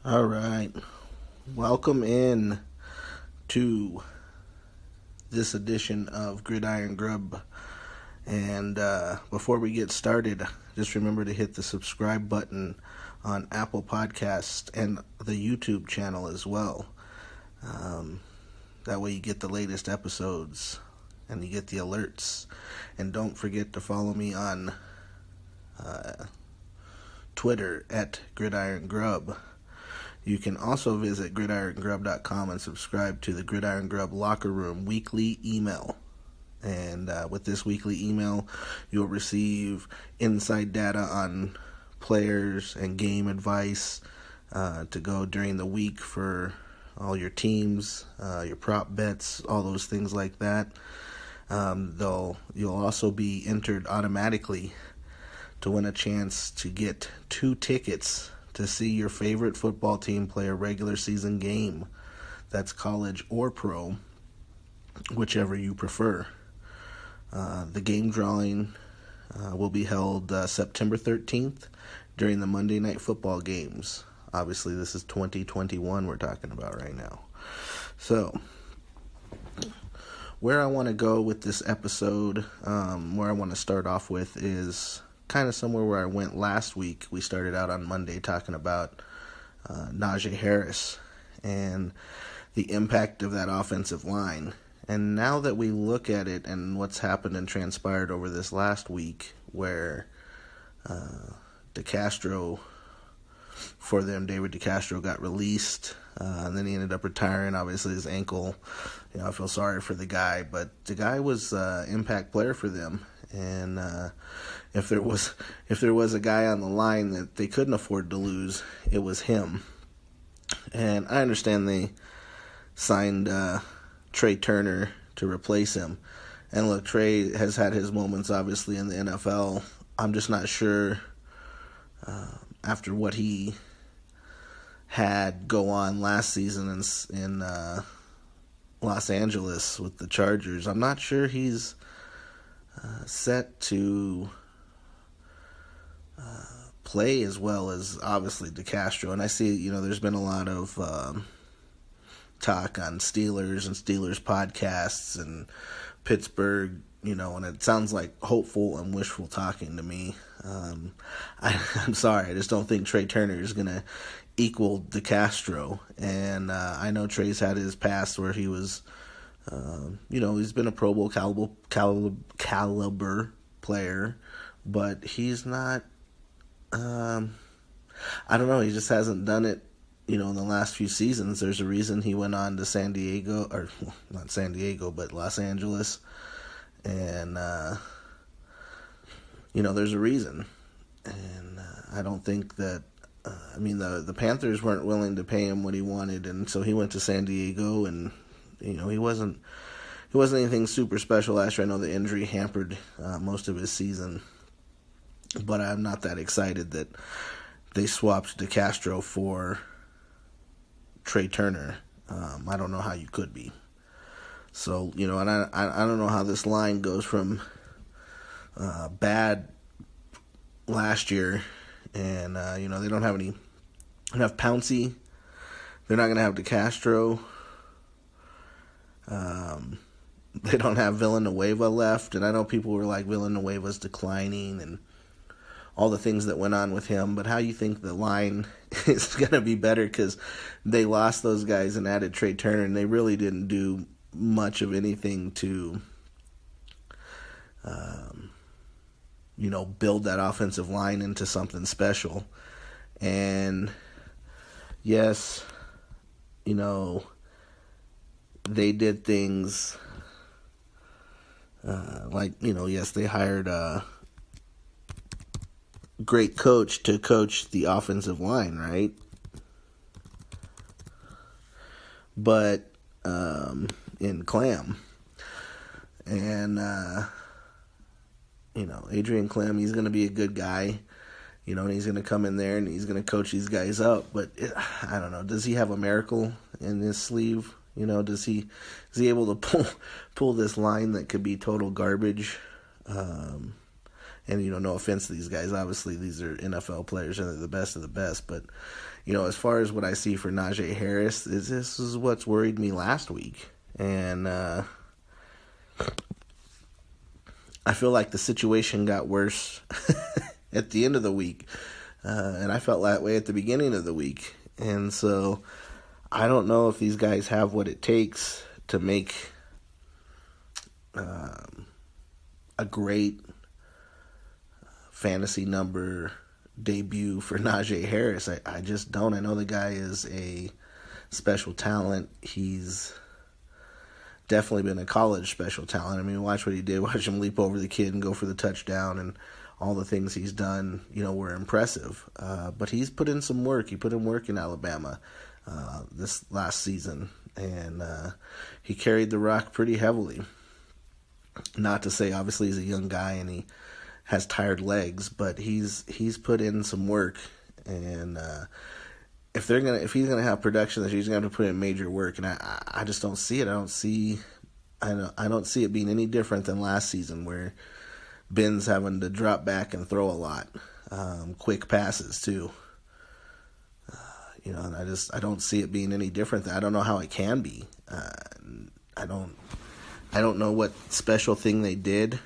All right. Welcome in to this edition of Gridiron Grub. And before we get started, just remember to hit the subscribe button on Apple Podcast and the YouTube channel as well. That way you get the latest episodes and you get the alerts. And don't forget to follow me on Twitter at Gridiron Grub. You can also visit gridirongrub.com and subscribe to the Gridiron Grub Locker Room weekly email. And with this weekly email, you'll receive inside data on players and game advice to go during the week for all your teams, your prop bets, all those things like that. You'll also be entered automatically to win a chance to get 2 tickets to see your favorite football team play a regular season game. That's college or pro, whichever you prefer. The game drawing will be held September 13th during the Monday Night Football games. Obviously, this is 2021 we're talking about right now. So, where I want to go with this episode, where I want to start off with is kind of somewhere where I went last week. We started out on Monday talking about Najee Harris and the impact of that offensive line. And now that we look at it and what's happened and transpired over this last week, where Decastro, David Decastro got released, and then he ended up retiring. Obviously, his ankle, I feel sorry for the guy, but the guy was an impact player for them. And if there was a guy on the line that they couldn't afford to lose, it was him. And I understand they signed Trai Turner to replace him. And look, Trai has had his moments, obviously, in the NFL. I'm just not sure after what he had go on last season in Los Angeles with the Chargers. I'm not sure he's set to play as well as obviously Decastro. And I see, there's been a lot of talk on Steelers and Steelers podcasts and Pittsburgh, and it sounds like hopeful and wishful talking to me. I'm sorry, I just don't think Trai Turner is going to equal Decastro. And I know Trai's had his past where he was he's been a Pro Bowl caliber player, but he's not, I don't know, he just hasn't done it, in the last few seasons. There's a reason he went on to San Diego, or not San Diego, but Los Angeles, and, there's a reason, and I don't think that, the Panthers weren't willing to pay him what he wanted, and so he went to San Diego, and he wasn't anything super special last year. I know the injury hampered most of his season, but I'm not that excited that they swapped Decastro for Trai Turner. I don't know how you could be. So, and I don't know how this line goes from bad last year, and they don't have Pouncey. They're not going to have Decastro. They don't have Villanueva left, and I know people were like, Villanueva's declining and all the things that went on with him, but how you think the line is going to be better, because they lost those guys and added Trai Turner, and they really didn't do much of anything to build that offensive line into something special. And yes, they did things yes, they hired a great coach to coach the offensive line, right? But in Clam, and Adrian Clam, he's going to be a good guy, and he's going to come in there and he's going to coach these guys up. But I don't know, does he have a miracle in his sleeve? Is he able to pull this line that could be total garbage? And no offense to these guys, obviously these are NFL players and they're the best of the best, but as far as what I see for Najee Harris, this is what's worried me last week. And I feel like the situation got worse at the end of the week. And I felt that way at the beginning of the week. And so I don't know if these guys have what it takes to make a great fantasy number debut for Najee Harris. I just don't. I know the guy is a special talent. He's definitely been a college special talent. I mean, watch what he did. Watch him leap over the kid and go for the touchdown, and all the things he's done, were impressive. But he's put in some work. He put in work in Alabama this last season, and he carried the rock pretty heavily. Not to say, obviously, he's a young guy and he has tired legs, but he's put in some work, and if he's gonna have production, he's gonna have to put in major work, and I just don't see it. I don't see it being any different than last season, where Ben's having to drop back and throw a lot, quick passes too. And I don't see it being any different. I don't know how it can be. I don't know what special thing they did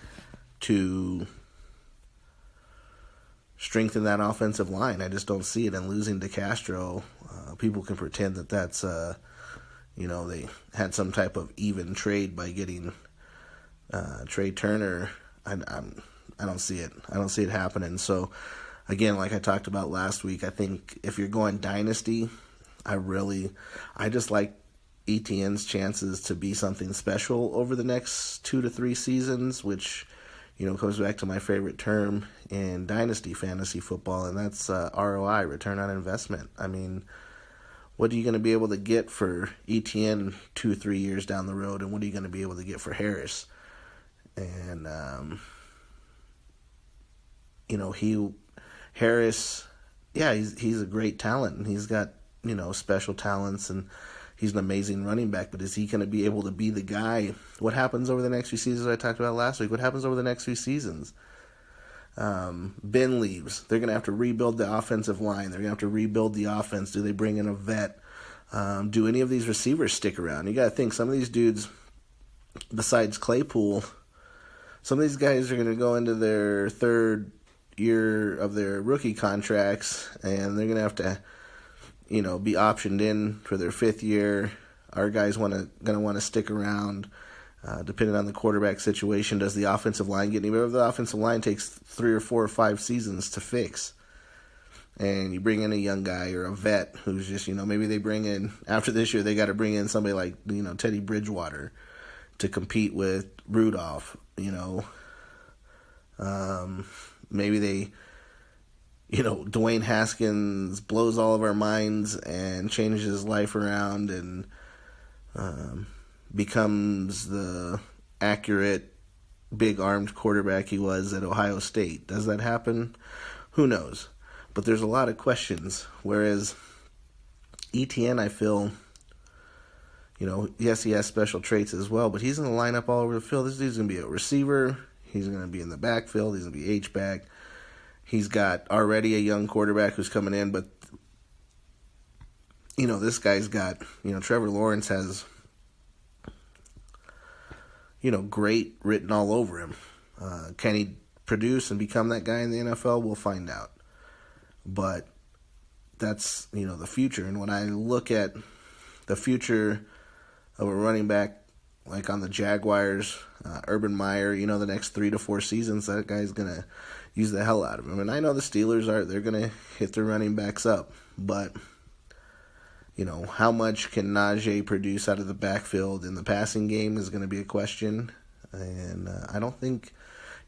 to strengthen that offensive line. I just don't see it. And losing Decastro, people can pretend that that's, they had some type of even trade by getting Trai Turner. I don't see it. I don't see it happening. So, again, like I talked about last week, I think if you're going dynasty, I just like ETN's chances to be something special over the next 2 to 3 seasons, which, comes back to my favorite term in dynasty fantasy football, and that's ROI, return on investment. I mean, what are you going to be able to get for ETN 2-3 years down the road, and what are you going to be able to get for Harris? And, Harris, yeah, he's a great talent, and he's got, special talents, and he's an amazing running back, but is he going to be able to be the guy? What happens over the next few seasons I talked about last week? What happens over the next few seasons? Ben leaves. They're going to have to rebuild the offensive line. They're going to have to rebuild the offense. Do they bring in a vet? Do any of these receivers stick around? You got to think, some of these dudes, besides Claypool, some of these guys are going to go into their third year of their rookie contracts, and they're going to have to be optioned in for their 5th year. Our guys going to want to stick around, depending on the quarterback situation. Does the offensive line get any better? The offensive line takes 3 or 4 or 5 seasons to fix. And you bring in a young guy or a vet who's just, maybe they bring in, after this year, they got to bring in somebody like, Teddy Bridgewater to compete with Rudolph, maybe they, Dwayne Haskins blows all of our minds and changes his life around and becomes the accurate, big-armed quarterback he was at Ohio State. Does that happen? Who knows? But there's a lot of questions. Whereas ETN, I feel, yes, he has special traits as well, but he's going to line up all over the field. This dude's going to be a receiver. He's going to be in the backfield. He's going to be H-back. He's got already a young quarterback who's coming in, but, this guy's got, Trevor Lawrence has, great written all over him. Can he produce and become that guy in the NFL? We'll find out. But that's, the future. And when I look at the future of a running back, like on the Jaguars, Urban Meyer, the next 3 to 4 seasons, that guy's going to use the hell out of him. And I know the Steelers they're going to hit their running backs up. But, how much can Najee produce out of the backfield in the passing game is going to be a question. And I don't think,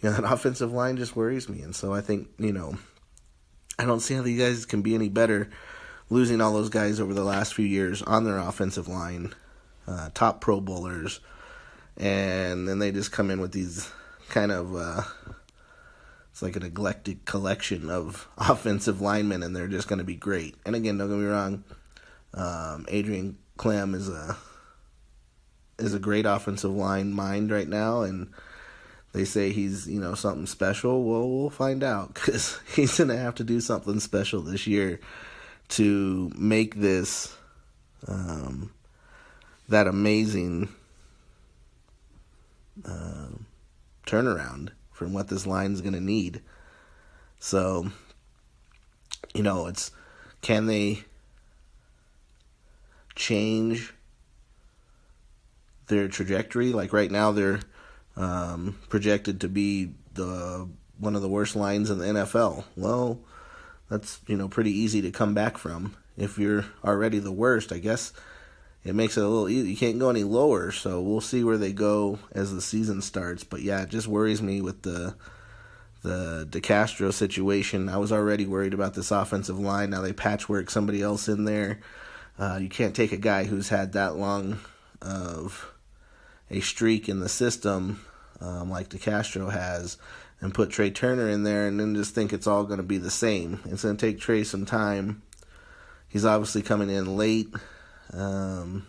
that offensive line just worries me. And so I think, I don't see how these guys can be any better losing all those guys over the last few years on their offensive line, top Pro Bowlers, and then they just come in with these kind of, it's like a neglected collection of offensive linemen, and they're just going to be great. And again, don't get me wrong, Adrian Clem is a great offensive line mind right now, and they say he's, something special. Well, we'll find out, because he's going to have to do something special this year to make this that amazing turnaround from what this line's going to need. So, can they change their trajectory? Like right now, they're projected to be one of the worst lines in the NFL. Well, that's pretty easy to come back from. If you're already the worst, I guess it makes it a little easy. You can't go any lower, so we'll see where they go as the season starts. But yeah, it just worries me with the Decastro situation. I was already worried about this offensive line. Now they patchwork somebody else in there. You can't take a guy who's had that long of a streak in the system like Decastro has and put Trai Turner in there and then just think it's all going to be the same. It's going to take Trai some time. He's obviously coming in late to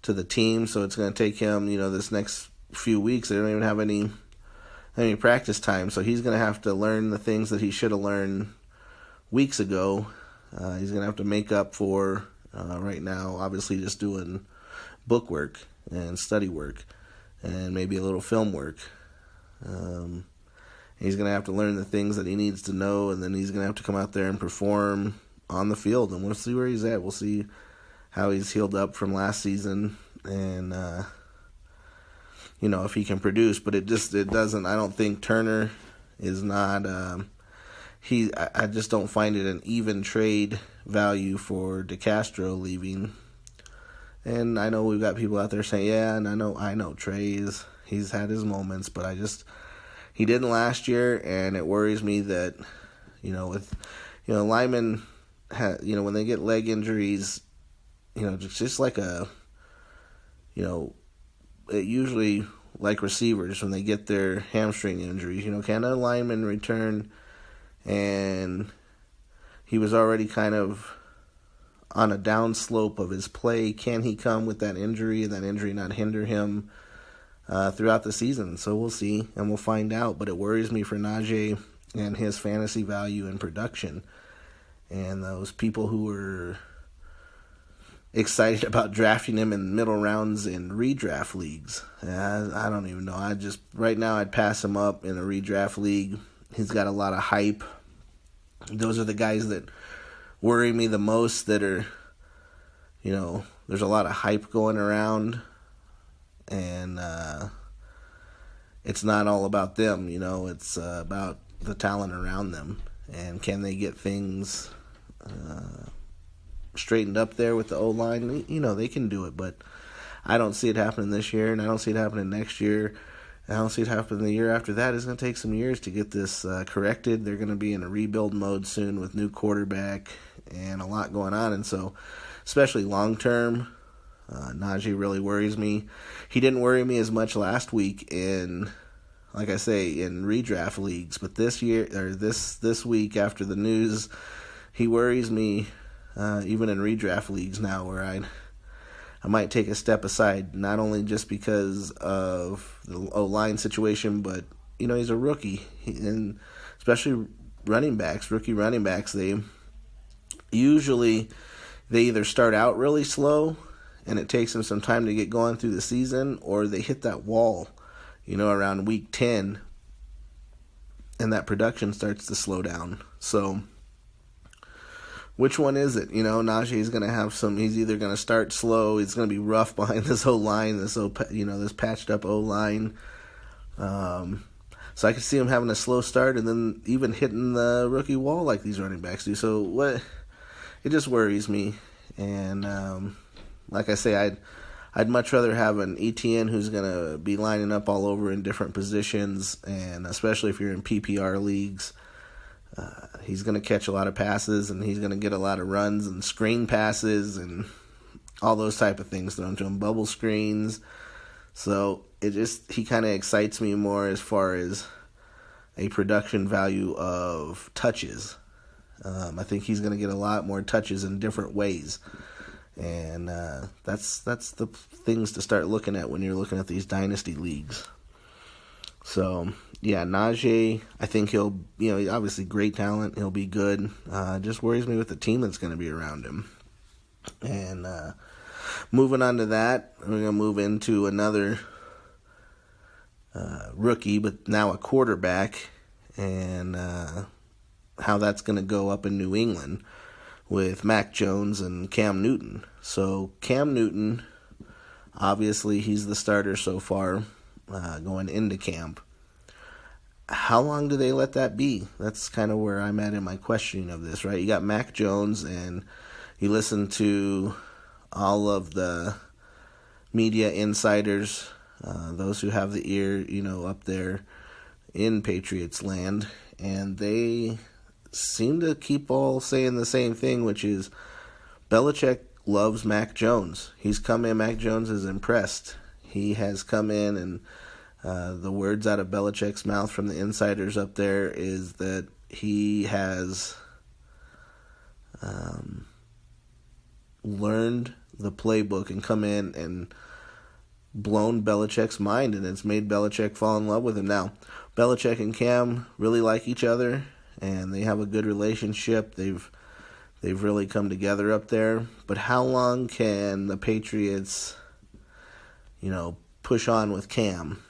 the team, so it's going to take him, this next few weeks. They don't even have any practice time, so he's going to have to learn the things that he should have learned weeks ago. He's going to have to make up for right now, obviously just doing book work and study work and maybe a little film work. He's going to have to learn the things that he needs to know, and then he's going to have to come out there and perform on the field, and we'll see where he's at. We'll see how he's healed up from last season and if he can produce. But it doesn't. I don't think Turner is not I just don't find it an even trade value for Decastro leaving. And I know we've got people out there saying, yeah, and I know Trai's, he's had his moments, but he didn't last year, and it worries me that with linemen when they get leg injuries, just like it usually like receivers when they get their hamstring injuries, can a lineman return? And he was already kind of on a downslope of his play. Can he come with that injury and that injury not hinder him throughout the season? So we'll see and we'll find out. But it worries me for Najee and his fantasy value and production. And those people who were excited about drafting him in middle rounds in redraft leagues, I don't even know. Right now I'd pass him up in a redraft league. He's got a lot of hype. Those are the guys that worry me the most, that are, there's a lot of hype going around, and it's not all about them, it's about the talent around them, and can they get things straightened up there with the O-line? They can do it, but I don't see it happening this year, and I don't see it happening next year. I don't see it happening the year after that. It's going to take some years to get this corrected. They're going to be in a rebuild mode soon with new quarterback and a lot going on. And so, especially long-term, Najee really worries me. He didn't worry me as much last week in redraft leagues. But this year, or this week after the news, he worries me even in redraft leagues now, where I might take a step aside, not only just because of the O-line situation, but, he's a rookie. And especially rookie running backs, they either start out really slow and it takes them some time to get going through the season, or they hit that wall, around week 10, and that production starts to slow down. So which one is it? Najee's going to have he's either going to start slow, it's going to be rough behind this O-line, this patched up O-line. So I could see him having a slow start and then even hitting the rookie wall like these running backs do. So it just worries me. And like I say, I'd much rather have an ETN who's going to be lining up all over in different positions, and especially if you're in PPR leagues. He's going to catch a lot of passes, and he's going to get a lot of runs and screen passes and all those type of things thrown to him, bubble screens. So he kind of excites me more as far as a production value of touches. I think he's going to get a lot more touches in different ways. And that's the things to start looking at when you're looking at these dynasty leagues. So, yeah, Najee, I think he'll, obviously great talent. He'll be good. Just worries me with the team that's going to be around him. And moving on to that, we're going to move into another rookie, but now a quarterback, and how that's going to go up in New England with Mac Jones and Cam Newton. So Cam Newton, obviously he's the starter so far going into camp. How long do they let that be? That's kind of where I'm at in my questioning of this, right? You got Mac Jones, and you listen to all of the media insiders, those who have the ear, up there in Patriots land, and they seem to keep all saying the same thing, which is Belichick loves Mac Jones. He's come in, Mac Jones is impressed. He has come in, and the words out of Belichick's mouth from the insiders up there is that he has learned the playbook and come in and blown Belichick's mind, and it's made Belichick fall in love with him. Now, Belichick and Cam really like each other, and they have a good relationship. They've really come together up there. But how long can the Patriots, push on with Cam?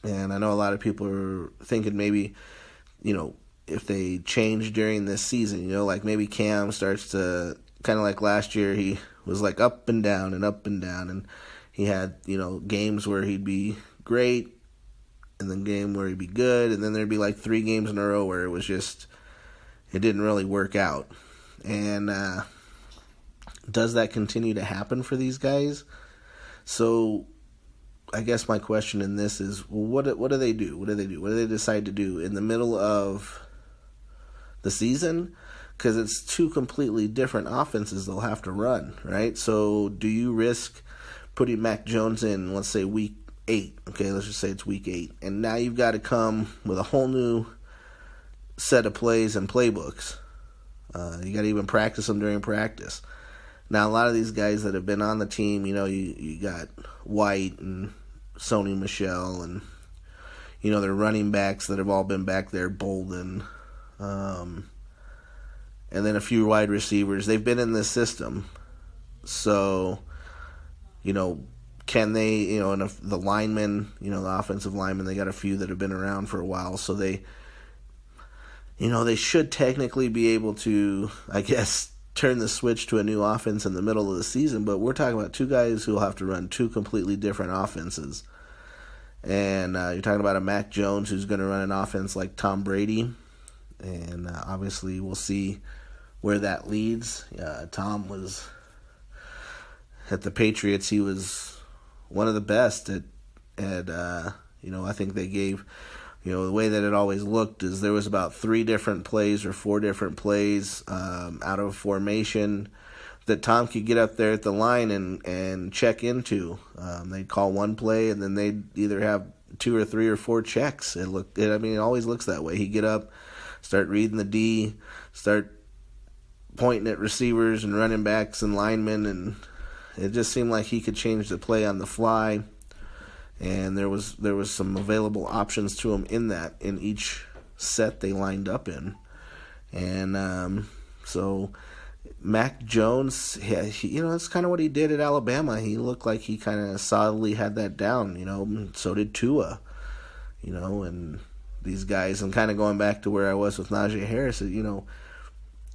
And I know a lot of people are thinking maybe, if they change during this season, like maybe Cam starts to, kind of like last year, he was like up and down, and he had, games where he'd be great, and then game where he'd be good, and then there'd be like 3 games in a row where it was just, it didn't really work out. And does that continue to happen for these guys? So I guess my question in this is, well, what do they do? What do they decide to do in the middle of the season? Because it's 2 completely different offenses they'll have to run, right? So do you risk putting Mac Jones in, let's say, week 8? Okay, let's just say it's week 8. And now you've got to come with a whole new set of plays and playbooks. You got to even practice them during practice. Now, a lot of these guys that have been on the team, you got White and Sony Michel, and, their running backs that have all been back there, Bolden, and then a few wide receivers. They've been in this system. So, can they, and if the linemen, the offensive linemen, they got a few that have been around for a while, so they should technically be able to, I guess, turn the switch to a new offense in the middle of the season, but we're talking about 2 guys who will have to run 2 completely different offenses. And you're talking about a Mac Jones who's going to run an offense like Tom Brady, and obviously we'll see where that leads. Tom was, at the Patriots, he was one of the best at I think they gave, the way that it always looked is there was about 3 different plays or 4 different plays out of formation that Tom could get up there at the line and check into. They'd call one play, and then they'd either have 2 or 3 or 4 checks. It always looks that way. He'd get up, start reading the D, start pointing at receivers and running backs and linemen, and it just seemed like he could change the play on the fly. And there was some available options to him in each set they lined up in. And so Mac Jones, he it's kind of what he did at Alabama. He looked like he kind of solidly had that down, so did Tua, and these guys. And kind of going back to where I was with Najee Harris,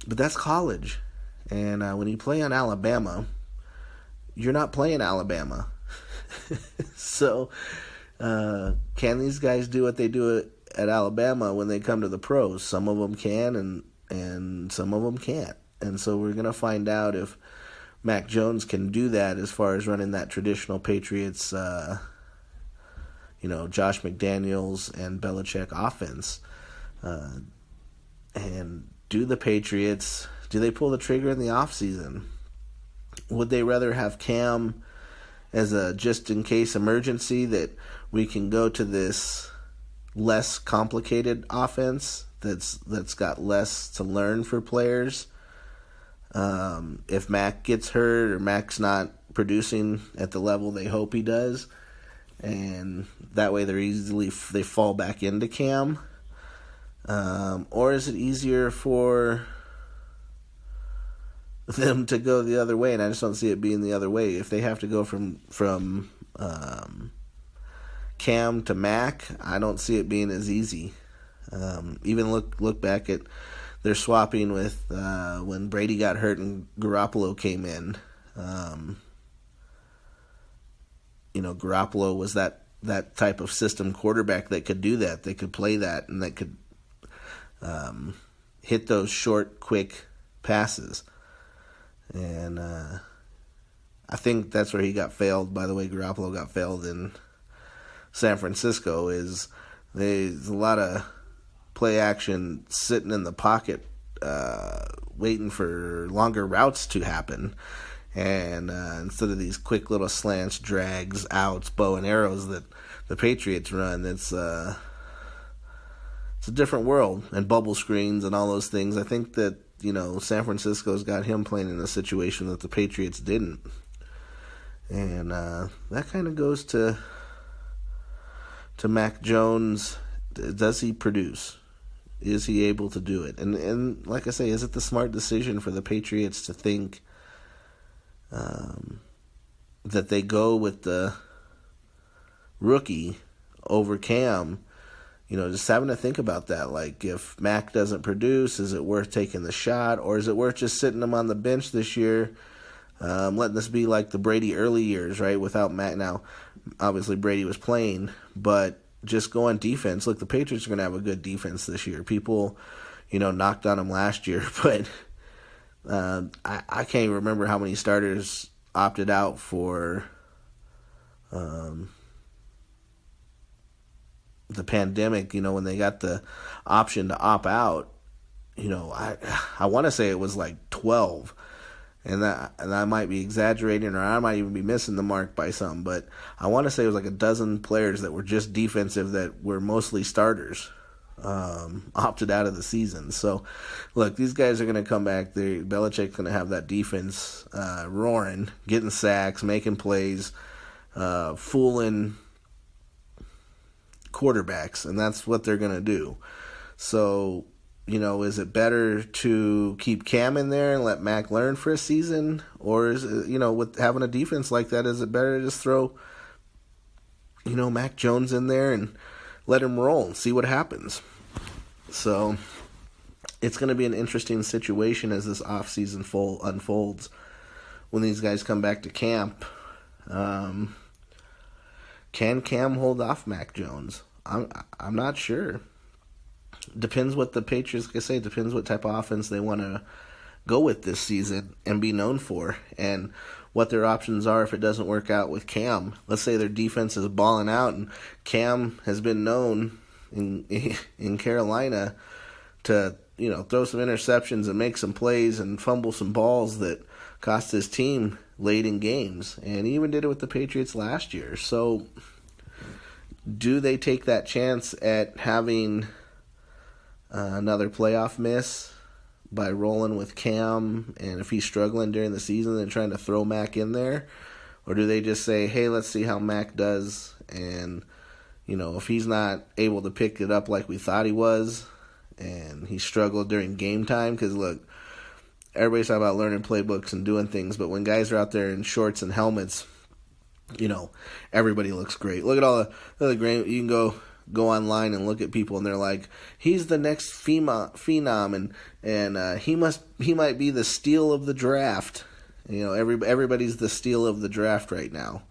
but that's college. And when you play on Alabama, you're not playing Alabama. So, can these guys do what they do at Alabama when they come to the pros? Some of them can, and some of them can't. And so we're going to find out if Mac Jones can do that as far as running that traditional Patriots, Josh McDaniels and Belichick offense. And do the Patriots, do they pull the trigger in the offseason? Would they rather have Cam as a just-in-case emergency that we can go to this less complicated offense that's got less to learn for players? If Mac gets hurt or Mac's not producing at the level they hope he does, and that way they fall back into Cam? Or is it easier for them to go the other way? And I just don't see it being the other way. If they have to go from Cam to Mac, I don't see it being as easy. Even look back at their swapping with when Brady got hurt and Garoppolo came in. Garoppolo was that type of system quarterback that could do that. They could play that, and that could hit those short, quick passes. And I think that's where he got failed. By the way, Garoppolo got failed in San Francisco. There's a lot of play action sitting in the pocket, waiting for longer routes to happen. And instead of these quick little slants, drags, outs, bow and arrows that the Patriots run, it's a different world. And bubble screens and all those things. I think that, San Francisco's got him playing in a situation that the Patriots didn't. And that kind of goes to Mac Jones. Does he produce? Is he able to do it? And like I say, is it the smart decision for the Patriots to think that they go with the rookie over Cam? Just having to think about that. Like, if Mac doesn't produce, is it worth taking the shot? Or is it worth just sitting him on the bench this year, letting this be like the Brady early years, right, without Mac? Now, obviously Brady was playing, but just go on defense. Look, the Patriots are going to have a good defense this year. People, knocked on them last year, but I can't even remember how many starters opted out for the pandemic, when they got the option to opt out. I want to say it was like 12, and I might be exaggerating, or I might even be missing the mark by some, but I want to say it was like a dozen players that were just defensive that were mostly starters opted out of the season. So, look, these guys are going to come back. Belichick's going to have that defense roaring, getting sacks, making plays, fooling quarterbacks, and that's what they're going to do. So, is it better to keep Cam in there and let Mac learn for a season? Or is it, with having a defense like that, is it better to just throw, Mac Jones in there and let him roll and see what happens? So, it's going to be an interesting situation as this offseason unfolds when these guys come back to camp. Can Cam hold off Mac Jones? I'm not sure. Depends what the Patriots, like I say, depends what type of offense they want to go with this season and be known for, and what their options are if it doesn't work out with Cam. Let's say their defense is balling out, and Cam has been known in Carolina to throw some interceptions and make some plays and fumble some balls that cost his team late in games, and he even did it with the Patriots last year. So do they take that chance at having another playoff miss by rolling with Cam, and if he's struggling during the season, then trying to throw Mac in there? Or do they just say, hey, let's see how Mac does, and if he's not able to pick it up like we thought he was, and he struggled during game time? Because look, everybody's talking about learning playbooks and doing things, but when guys are out there in shorts and helmets, everybody looks great. Look at all the great. You can go online and look at people, and they're like, he's the next phenom, and he might be the steal of the draft. Everybody's the steal of the draft right now.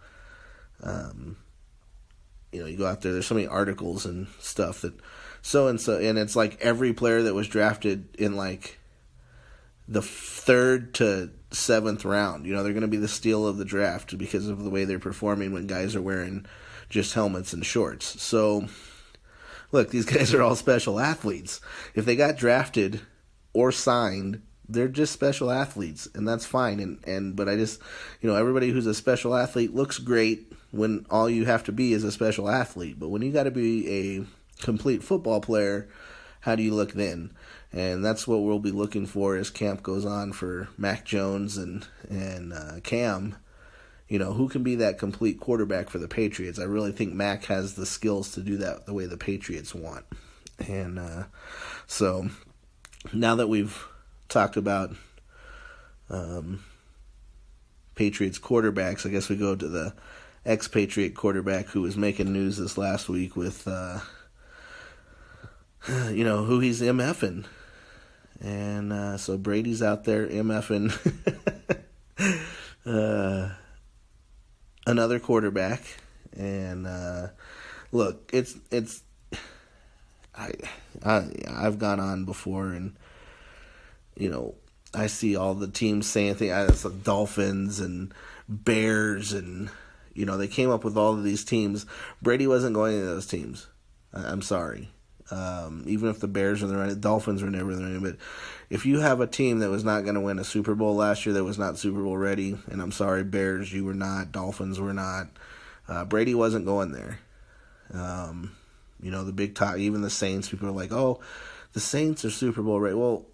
You go out there's so many articles and stuff that so and it's like every player that was drafted in like the 3rd to 7th round, they're going to be the steal of the draft because of the way they're performing when guys are wearing just helmets and shorts. So, look, these guys are all special athletes. If they got drafted or signed, they're just special athletes, and that's fine. But I just, everybody who's a special athlete looks great when all you have to be is a special athlete. But when you got to be a complete football player, how do you look then? And that's what we'll be looking for as camp goes on for Mac Jones and Cam. who can be that complete quarterback for the Patriots. I really think Mac has the skills to do that the way the Patriots want. And so now that we've talked about Patriots quarterbacks, I guess we go to the ex-Patriot quarterback who was making news this last week with, who he's MF'ing. And so Brady's out there MF'ing another quarterback. And look, I've gone on before, and I see all the teams saying things. It's like Dolphins and Bears, and they came up with all of these teams. Brady wasn't going to those teams. I'm sorry. Even if the Bears are in the running, Dolphins were never in the running. But if you have a team that was not going to win a Super Bowl last year, that was not Super Bowl ready, and I'm sorry, Bears, you were not. Dolphins were not. Brady wasn't going there. The big top, even the Saints, people are like, oh, the Saints are Super Bowl ready. Well,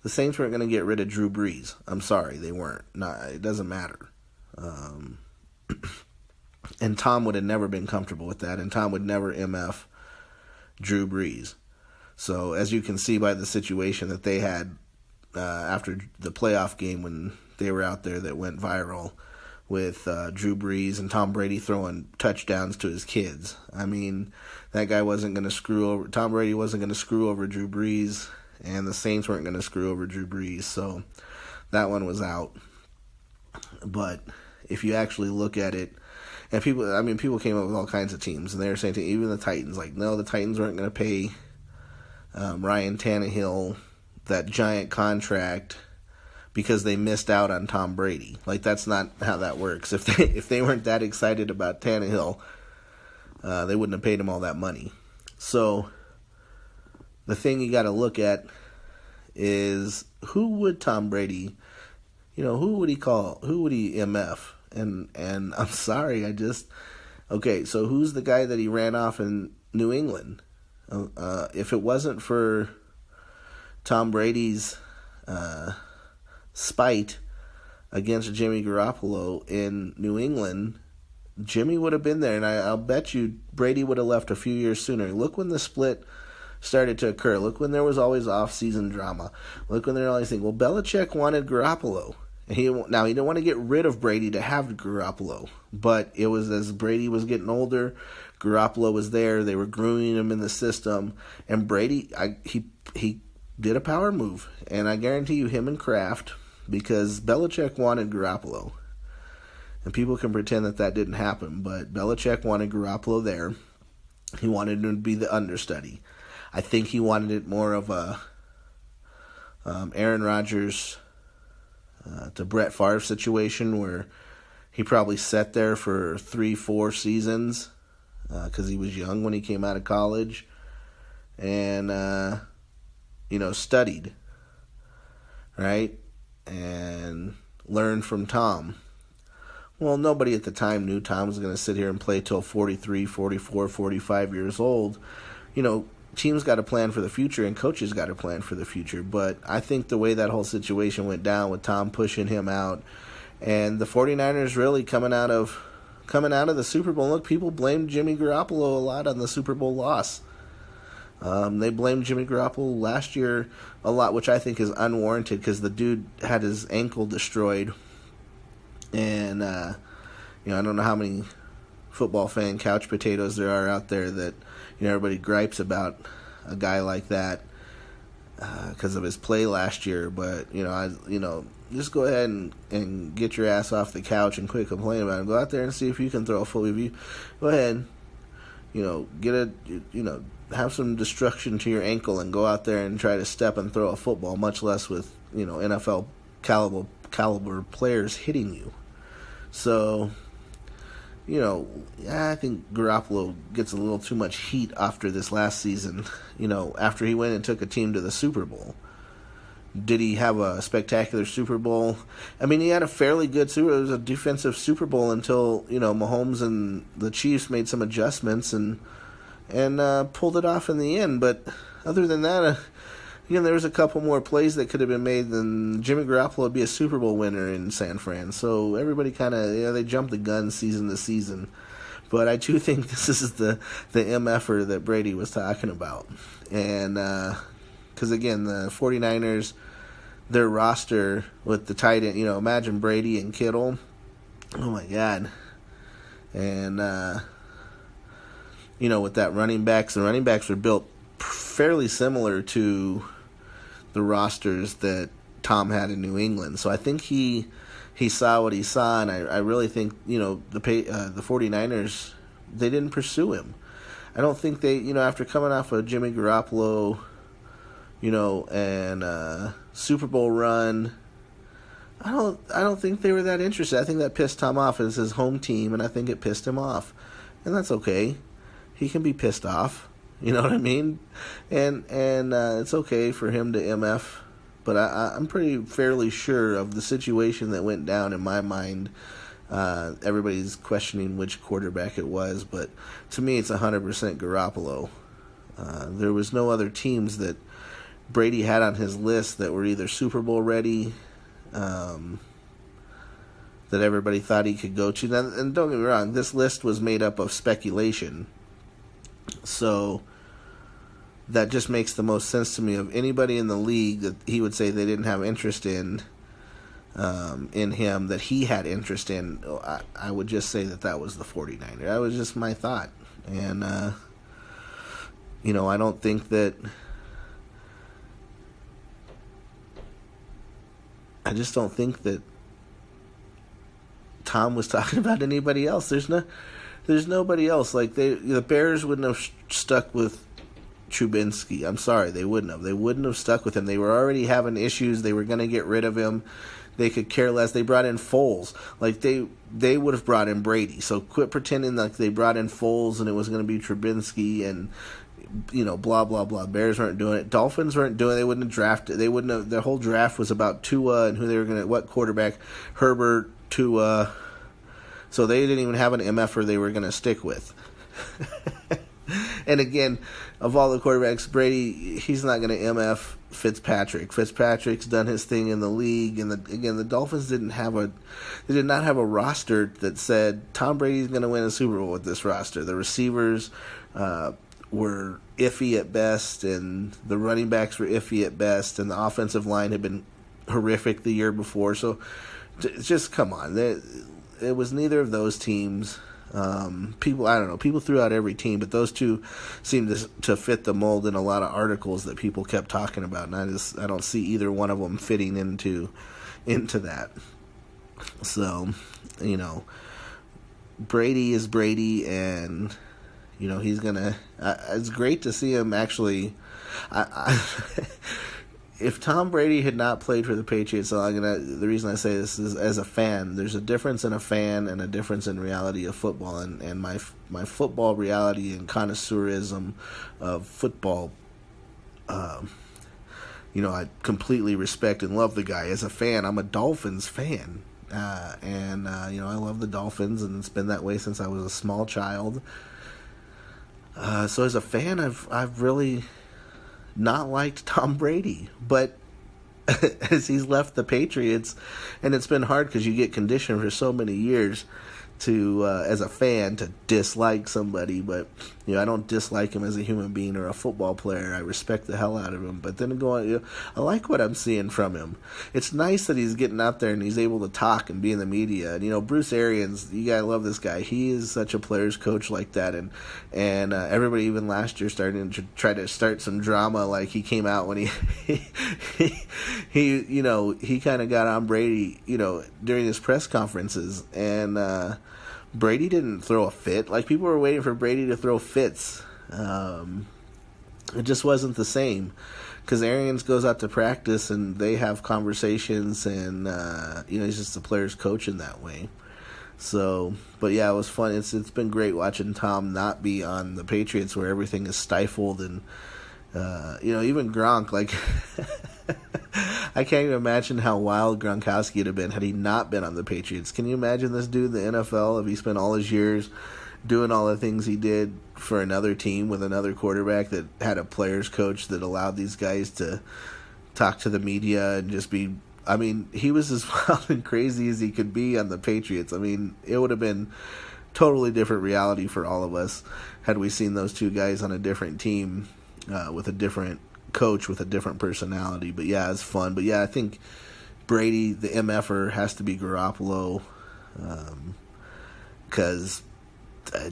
the Saints weren't going to get rid of Drew Brees. I'm sorry, they weren't. It doesn't matter. And Tom would have never been comfortable with that, and Tom would never MF Drew Brees. So as you can see by the situation that they had after the playoff game when they were out there that went viral with Drew Brees and Tom Brady throwing touchdowns to his kids. I mean, that guy wasn't going to screw over, Tom Brady wasn't going to screw over Drew Brees, and the Saints weren't going to screw over Drew Brees. So that one was out. But if you actually look at it, and people came up with all kinds of teams, and they were saying, even the Titans, like, no, the Titans weren't going to pay Ryan Tannehill that giant contract because they missed out on Tom Brady. Like, that's not how that works. If they weren't that excited about Tannehill, they wouldn't have paid him all that money. So the thing you got to look at is, who would Tom Brady, who would he call? Who would he MF? And I'm sorry, okay, so who's the guy that he ran off in New England? If it wasn't for Tom Brady's spite against Jimmy Garoppolo in New England, Jimmy would have been there, and I'll bet you Brady would have left a few years sooner. Look when the split started to occur. Look when there was always off-season drama. Look when they're always thinking, well, Belichick wanted Garoppolo. He didn't want to get rid of Brady to have Garoppolo, but it was as Brady was getting older, Garoppolo was there, they were grooming him in the system, and Brady, he did a power move, and I guarantee you him and Kraft, because Belichick wanted Garoppolo, and people can pretend that didn't happen, but Belichick wanted Garoppolo there. He wanted him to be the understudy. I think he wanted it more of a Aaron Rodgers to Brett Favre situation, where he probably sat there for 3-4 seasons because he was young when he came out of college, and studied, right, and learned from Tom. Well, nobody at the time knew Tom was going to sit here and play till 43, 44, 45 years old. Teams got to plan for the future, and coaches got to plan for the future. But I think the way that whole situation went down with Tom pushing him out, and the 49ers really coming out of the Super Bowl. Look, people blamed Jimmy Garoppolo a lot on the Super Bowl loss. They blamed Jimmy Garoppolo last year a lot, which I think is unwarranted, because the dude had his ankle destroyed. And, I don't know how many football fan couch potatoes there are out there that, everybody gripes about a guy like that because of his play last year. But, just go ahead and get your ass off the couch and quit complaining about it. Go out there and see if you can throw a full review. Go ahead, have some destruction to your ankle and go out there and try to step and throw a football, much less with, NFL caliber players hitting you. So, I think Garoppolo gets a little too much heat after this last season, after he went and took a team to the Super Bowl. Did he have a spectacular Super Bowl? I mean, he had a fairly good Super Bowl. It was a defensive Super Bowl until, Mahomes and the Chiefs made some adjustments and pulled it off in the end. But other than that, again, there was a couple more plays that could have been made than Jimmy Garoppolo would be a Super Bowl winner in San Fran. So everybody kind of, they jumped the gun season to season. But I do think this is the MF'er that Brady was talking about. And because, again, the 49ers, their roster with the tight end, imagine Brady and Kittle. Oh, my God. And, with that the running backs were built fairly similar to the rosters that Tom had in New England. So I think he saw what he saw, and I really think, the 49ers, they didn't pursue him. I don't think they, after coming off of Jimmy Garoppolo, and Super Bowl run, I don't think they were that interested. I think that pissed Tom off as his home team, and I think it pissed him off. And that's okay. He can be pissed off. You know what I mean? And it's okay for him to MF. But I'm fairly sure of the situation that went down in my mind. Everybody's questioning which quarterback it was, but to me it's 100% Garoppolo. There was no other teams that Brady had on his list that were either Super Bowl ready, that everybody thought he could go to. Now, and don't get me wrong, this list was made up of speculation. So that just makes the most sense to me of anybody in the league that he would say they didn't have interest in him, that he had interest in. I would just say that was the 49ers. That was just my thought. And, I don't think that... I just don't think that Tom was talking about anybody else. There's nobody else. Like, the Bears wouldn't have stuck with Trubinsky. I'm sorry, they wouldn't have. They wouldn't have stuck with him. They were already having issues. They were going to get rid of him. They could care less. They brought in Foles. Like, they would have brought in Brady. So quit pretending like they brought in Foles and it was going to be Trubinsky and, blah, blah, blah. Bears weren't doing it. Dolphins weren't doing it. They wouldn't have drafted. They wouldn't have. Their whole draft was about Tua and who they were going to, what quarterback, Herbert, Tua. So they didn't even have an MF'er they were going to stick with. And again, of all the quarterbacks, Brady, he's not going to MF Fitzpatrick. Fitzpatrick's done his thing in the league, and the Dolphins did not have a roster that said Tom Brady's going to win a Super Bowl with this roster. The receivers were iffy at best, and the running backs were iffy at best, and the offensive line had been horrific the year before. So just come on. It was neither of those teams. People threw out every team, but those two seemed to fit the mold in a lot of articles that people kept talking about, and I don't see either one of them fitting into that. So, Brady is Brady, and he's gonna. It's great to see him actually. If Tom Brady had not played for the Patriots, the reason I say this is as a fan, there's a difference in a fan and a difference in reality of football, and my football reality and connoisseurism of football, I completely respect and love the guy. As a fan, I'm a Dolphins fan, and I love the Dolphins, and it's been that way since I was a small child. So as a fan, I've really not liked Tom Brady, but as he's left the Patriots, and it's been hard because you get conditioned for so many years to, as a fan, to dislike somebody, but, I don't dislike him as a human being or a football player. I respect the hell out of him, but then I like what I'm seeing from him. It's nice that he's getting out there and he's able to talk and be in the media, and, Bruce Arians, you gotta love this guy. He is such a player's coach like that, and everybody even last year started to try to start some drama, like he came out when he kind of got on Brady, during his press conferences, and Brady didn't throw a fit. Like, people were waiting for Brady to throw fits. It just wasn't the same. Because Arians goes out to practice and they have conversations, and, he's just the player's coach in that way. So, but yeah, it was fun. It's been great watching Tom not be on the Patriots where everything is stifled, and, even Gronk, like... I can't even imagine how wild Gronkowski would have been had he not been on the Patriots. Can you imagine this dude in the NFL if he spent all his years doing all the things he did for another team with another quarterback that had a players coach that allowed these guys to talk to the media and just be, I mean, he was as wild and crazy as he could be on the Patriots. I mean, it would have been totally different reality for all of us had we seen those two guys on a different team with a different coach with a different personality. But yeah, it's fun. But yeah, I think Brady, the MF'er, has to be Garoppolo because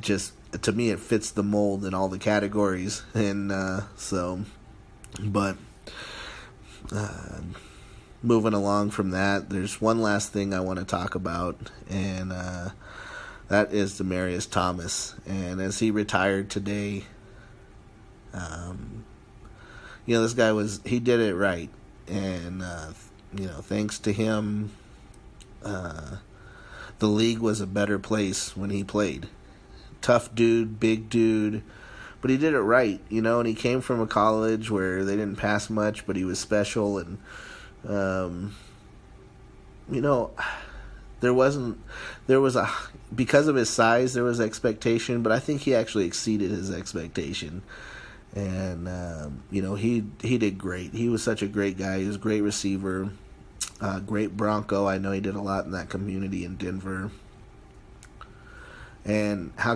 just to me it fits the mold in all the categories. And but moving along from that, there's one last thing I want to talk about, and that is Demaryius Thomas. And as he retired today, this guy he did it right. And, thanks to him, the league was a better place when he played. Tough dude, big dude, but he did it right, and he came from a college where they didn't pass much, but he was special. And, because of his size, there was expectation, but I think he actually exceeded his expectation. And, he did great. He was such a great guy. He was a great receiver, great Bronco. I know he did a lot in that community in Denver. And he'll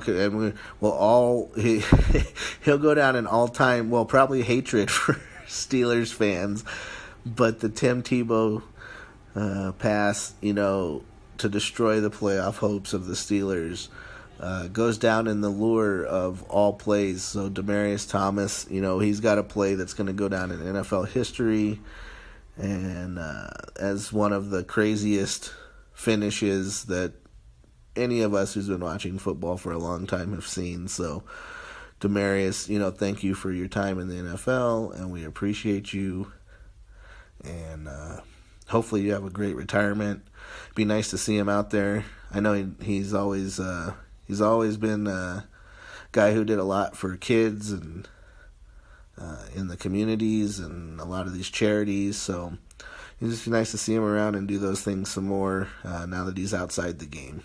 go down in all-time, probably hatred for Steelers fans, but the Tim Tebow pass, to destroy the playoff hopes of the Steelers, goes down in the lure of all plays. So Demaryius Thomas, he's got a play that's going to go down in NFL history, and as one of the craziest finishes that any of us who's been watching football for a long time have seen. So Demaryius, thank you for your time in the NFL, and we appreciate you. And hopefully you have a great retirement. Be nice to see him out there. I know he's always been a guy who did a lot for kids and in the communities and a lot of these charities. So it's just nice to see him around and do those things some more now that he's outside the game.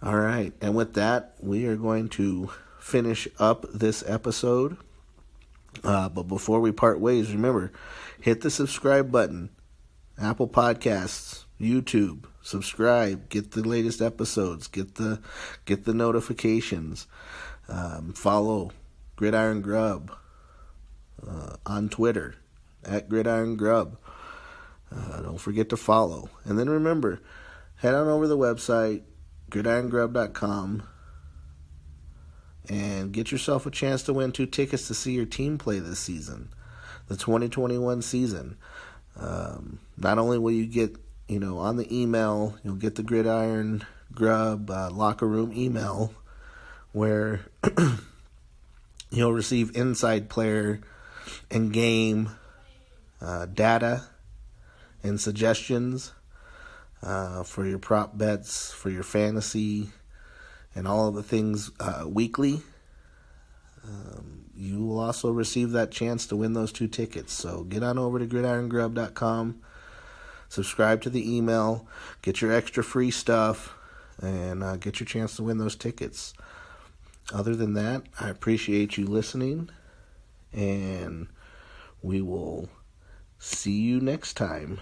All right, and with that, we are going to finish up this episode. But before we part ways, remember, hit the subscribe button. Apple Podcasts, YouTube, subscribe, get the latest episodes, get the notifications. Follow Gridiron Grub on Twitter at Gridiron Grub. Don't forget to follow. And then remember, head on over to the website, gridirongrub.com, and get yourself a chance to win 2 tickets to see your team play this season, the 2021 season. Not only will you get, on the email, you'll get the Gridiron Grub locker room email where you'll receive inside player and game data and suggestions for your prop bets, for your fantasy, and all of the things weekly. You will also receive that chance to win those 2 tickets. So get on over to gridirongrub.com, subscribe to the email, get your extra free stuff, and get your chance to win those tickets. Other than that, I appreciate you listening, and we will see you next time.